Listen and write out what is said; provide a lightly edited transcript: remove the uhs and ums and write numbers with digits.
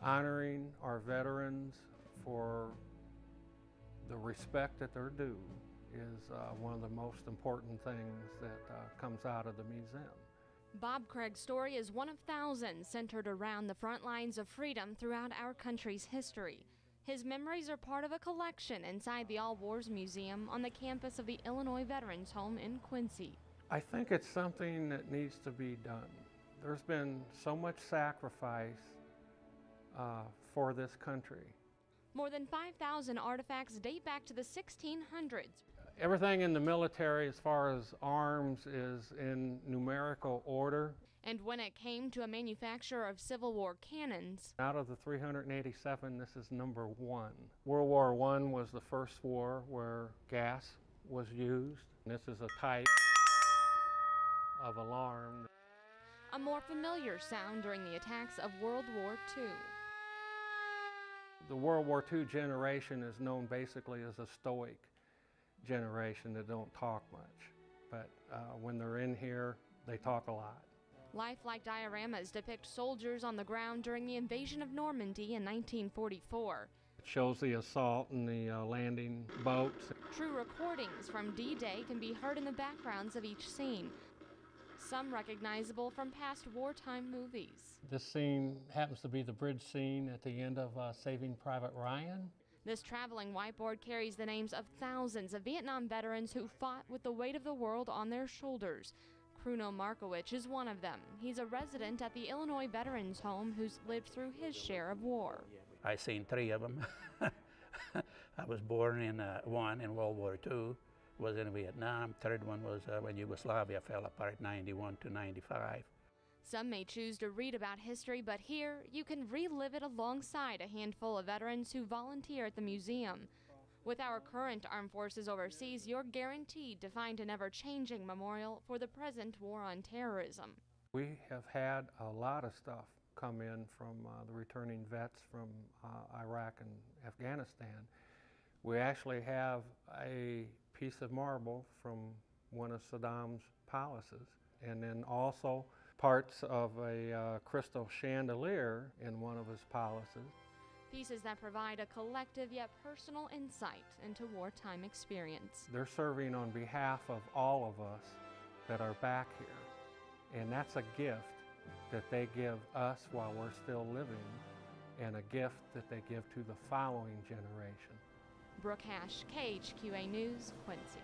Honoring our veterans for the respect that they're due is one of the most important things that comes out of the museum. Bob Craig's story is one of thousands centered around the front lines of freedom throughout our country's history. His memories are part of a collection inside the All Wars Museum on the campus of the Illinois Veterans Home in Quincy. I think it's something that needs to be done. There's been so much sacrifice for this country. More than 5,000 artifacts date back to the 1600s. Everything in the military as far as arms is in numerical order. And when it came to a manufacturer of Civil War cannons, out of the 387, this is number 1. World War I was the first war where gas was used. This is a type of alarm. a more familiar sound during the attacks of World War II. The World War II generation is known basically as a stoic generation that don't talk much. But when they're in here, they talk a lot. Lifelike dioramas depict soldiers on the ground during the invasion of Normandy in 1944. It shows the assault and the landing boats. True recordings from D-Day can be heard in the backgrounds of each scene, some recognizable from past wartime movies. This scene happens to be the bridge scene at the end of Saving Private Ryan. This traveling whiteboard carries the names of thousands of Vietnam veterans who fought with the weight of the world on their shoulders. Kruno Markowicz is one of them. He's a resident at the Illinois Veterans Home who's lived through his share of war. I seen 3 of them. I was born in one in World War II, was in Vietnam. Third one was when Yugoslavia fell apart, 91 to 95. Some may choose to read about history, but here you can relive it alongside a handful of veterans who volunteer at the museum. With our current armed forces overseas, you're guaranteed to find an ever-changing memorial for the present war on terrorism. We have had a lot of stuff come in from the returning vets from Iraq and Afghanistan. We actually have a piece of marble from one of Saddam's palaces, and then also parts of a crystal chandelier in one of his palaces. Pieces that provide a collective yet personal insight into wartime experience. They're serving on behalf of all of us that are back here, and that's a gift that they give us while we're still living, and a gift that they give to the following generation. Brooke Hash, KHQA News, Quincy.